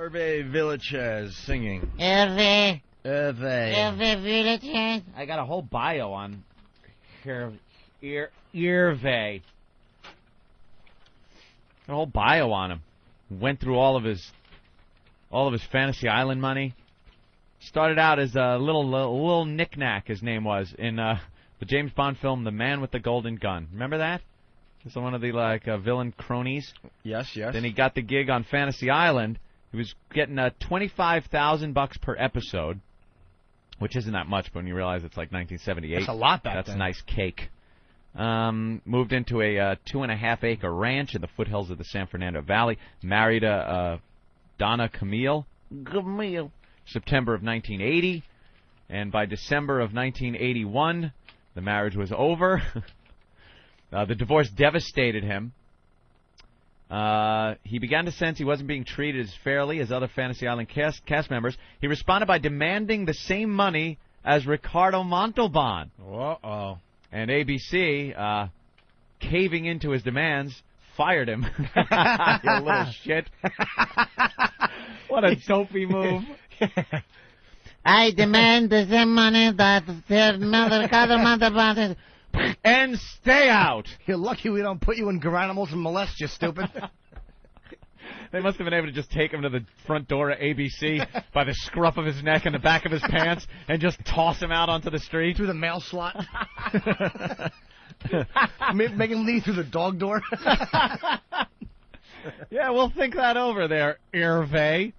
Hervé Villechaize singing. Hervé. Hervé. Hervé Villechaize. I got a whole bio on Hervé. A whole bio on him. Went through all of his Fantasy Island money. Started out as a little knick-knack, his name was, in the James Bond film The Man with the Golden Gun. Remember that? He's one of the villain cronies. Yes. Then he got the gig on Fantasy Island. He was getting $25,000 per episode, which isn't that much, but when you realize it's like 1978. That's a lot back then. That's nice cake. Moved into a 2.5-acre ranch in the foothills of the San Fernando Valley. Married Donna Camille. September of 1980. And by December of 1981, the marriage was over. The divorce devastated him. He began to sense he wasn't being treated as fairly as other Fantasy Island cast members. He responded by demanding the same money as Ricardo Montalban. Uh-oh. And ABC, caving into his demands, fired him. You little shit. What a dopey move. I demand the same money that Ricardo Montalban. And stay out. You're lucky we don't put you in Garanimals and molest you, stupid. They must have been able to just take him to the front door of ABC by the scruff of his neck and the back of his pants and just toss him out onto the street. Through the mail slot. Make him leave through the dog door. Yeah, we'll think that over there, Hervé.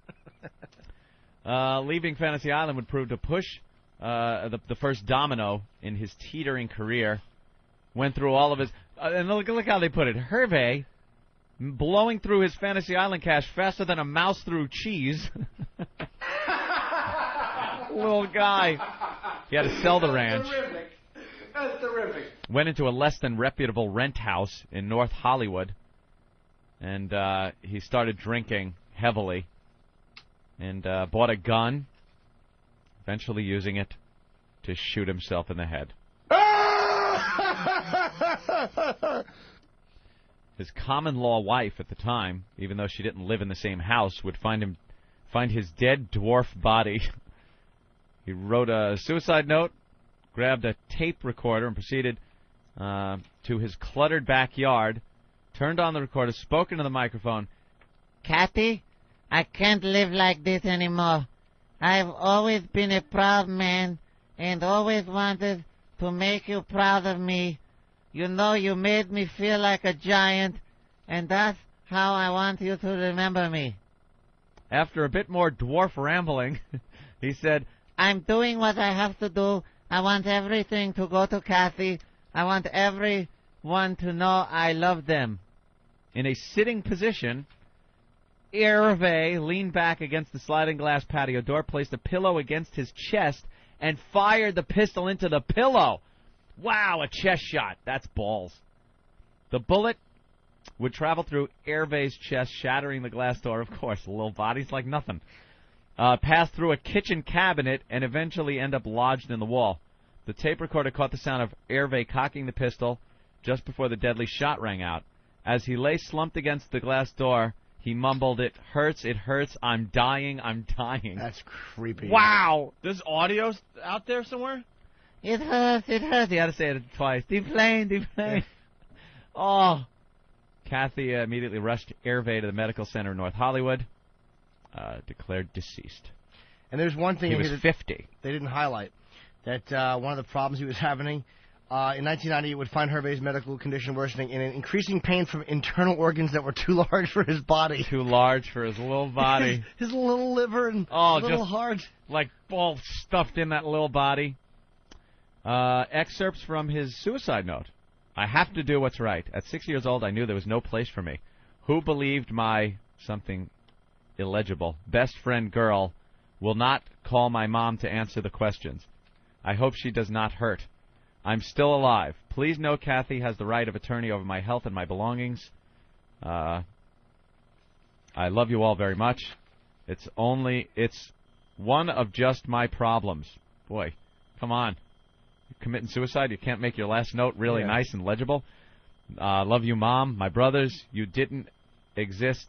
Leaving Fantasy Island would prove to push the first domino in his teetering career. Went through all of his... and look how they put it. Hervé, blowing through his Fantasy Island cash faster than a mouse through cheese. Little guy. He had to sell the ranch. Terrific. That's terrific. Went into a less than reputable rent house in North Hollywood. And he started drinking heavily. And bought a gun. Eventually using it to shoot himself in the head. His common-law wife at the time, even though she didn't live in the same house, would find his dead dwarf body. He wrote a suicide note, grabbed a tape recorder, and proceeded to his cluttered backyard, turned on the recorder, spoke into the microphone. Kathy, I can't live like this anymore. I've always been a proud man and always wanted to make you proud of me. You know you made me feel like a giant, and that's how I want you to remember me. After a bit more dwarf rambling, he said, I'm doing what I have to do. I want everything to go to Kathy. I want everyone to know I love them. In a sitting position, Hervé leaned back against the sliding glass patio door, placed a pillow against his chest, and fired the pistol into the pillow. Wow, a chest shot. That's balls. The bullet would travel through Hervé's chest, shattering the glass door, of course. The little body's like nothing. Pass through a kitchen cabinet and eventually end up lodged in the wall. The tape recorder caught the sound of Hervé cocking the pistol just before the deadly shot rang out. As he lay slumped against the glass door, he mumbled, it hurts, I'm dying, I'm dying. That's creepy. Wow! There's audio out there somewhere? It hurts. He had to say it twice. Deflame. Oh. Kathy immediately rushed Hervé to the medical center in North Hollywood, declared deceased. And there's one thing he was 50. They didn't highlight, that one of the problems he was having, in 1990, it would find Hervé's medical condition worsening in an increasing pain from internal organs that were too large for his body. Too large for his little body. his little liver and little heart. Like all stuffed in that little body. Excerpts from his suicide note. I have to do what's right. At 6 years old, I knew there was no place for me. Who believed my something illegible best friend girl will not call my mom to answer the questions. I hope she does not hurt. I'm still alive. Please know Kathy has the right of attorney over my health and my belongings. I love you all very much. It's one of just my problems. Boy, come on. You're committing suicide? You can't make your last note really nice and legible? Love you, Mom. My brothers, you didn't exist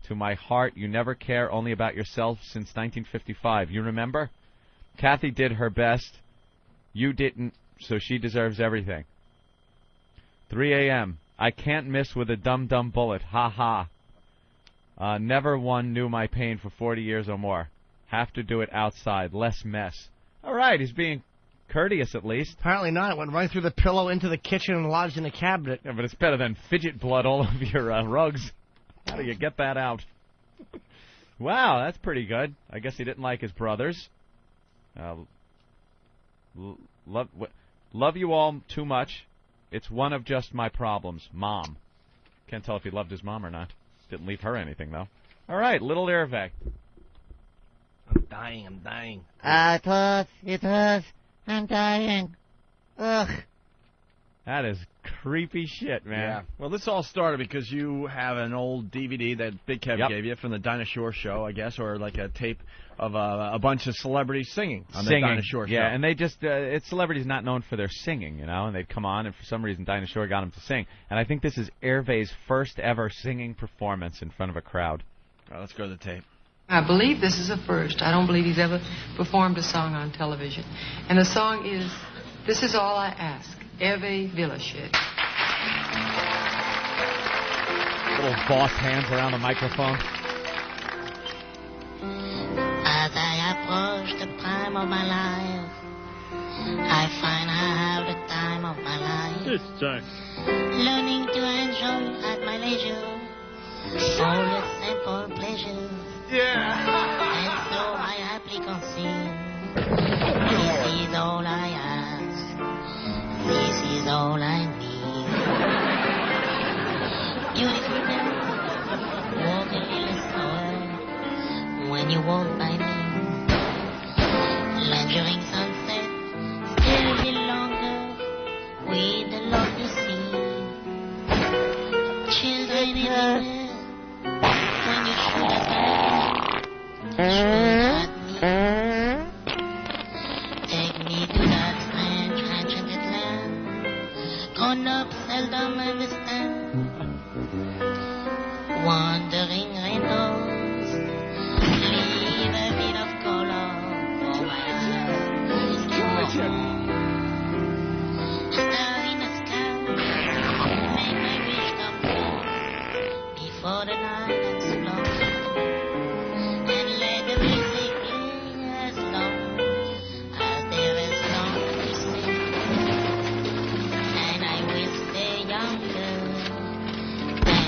to my heart. You never care, only about yourself since 1955. You remember? Kathy did her best. You didn't, so she deserves everything. 3 a.m. I can't miss with a dumb bullet. Ha ha. Never one knew my pain for 40 years or more. Have to do it outside. Less mess. All right, he's being courteous at least. Apparently not. It went right through the pillow into the kitchen and lodged in a cabinet. Yeah, but it's better than fidget blood all over your rugs. How do you get that out? Wow, that's pretty good. I guess he didn't like his brothers. Love you all too much. It's one of just my problems. Mom. Can't tell if he loved his mom or not. Didn't leave her anything, though. All right, little Hervé. I'm dying. It hurts. I'm dying. Ugh. That is creepy shit, man. Yeah. Well, this all started because you have an old DVD that Big Kev gave you from the Dinah Shore show, I guess, or like a tape of a bunch of celebrities singing on the Dinah Shore show. Yeah, and they just, it's celebrities not known for their singing, you know, and they'd come on, and for some reason Dinah Shore got them to sing. And I think this is Hervé's first ever singing performance in front of a crowd. Well, let's go to the tape. I believe this is a first. I don't believe he's ever performed a song on television. And the song is This Is All I Ask, Hervé Villechaize. Little boss hands around the microphone. As I approach the prime of my life, I find I have the time of my life. This time. Learning to enjoy at my leisure all the simple pleasures. And so I happily conceive. This is all I ask. This is all I need. Beautiful girl, walk a little slower when you walk by me. Lingering sunset, still a little longer with the lovely sea. Children everywhere, when you shoot at me. Take me to that strange enchanted land. Grown-ups seldom understand. Wandering rainbows leave a bit of color for my eyes. Star in the sky, make my wish come true before the night explodes. And let the music play as long as there is song to sing. And I will stay younger than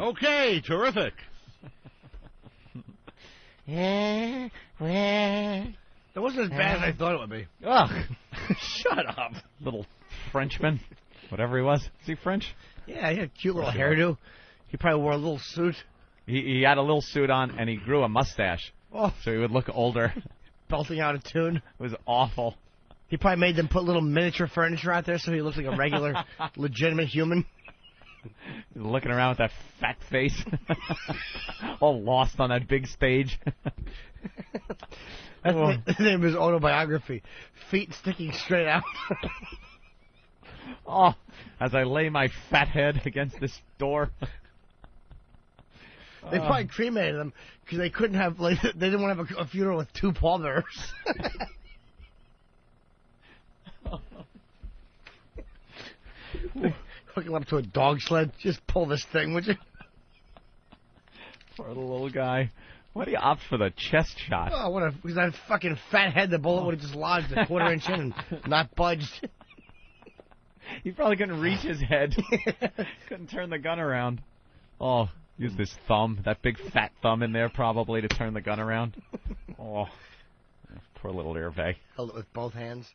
Okay, terrific. Yeah, well. It wasn't as bad as I thought it would be. Ugh. Shut up. Little Frenchman. Whatever he was. Is he French? Yeah, he had a cute little hairdo. He probably wore a little suit. He had a little suit on, and he grew a mustache. Oh, So he would look older. belting out a tune. It was awful. He probably made them put little miniature furniture out there so he looks like a regular, legitimate human. He's looking around with that fat face. All lost on that big stage. That's the name of his autobiography. Feet sticking straight out. Oh, as I lay my fat head against this door. They probably cremated him because they couldn't have, like, they didn't want to have a funeral with two pallbearers. Hook him up to a dog sled. Just pull this thing, would you? Poor little guy. Why do you opt for the chest shot? Oh, what a, because that fucking fat head, the bullet would have just lodged a quarter-inch in and not budged. He probably couldn't reach his head. Couldn't turn the gun around. Oh, use this thumb, that big fat thumb in there probably to turn the gun around. Oh, poor little Hervé. Held it with both hands.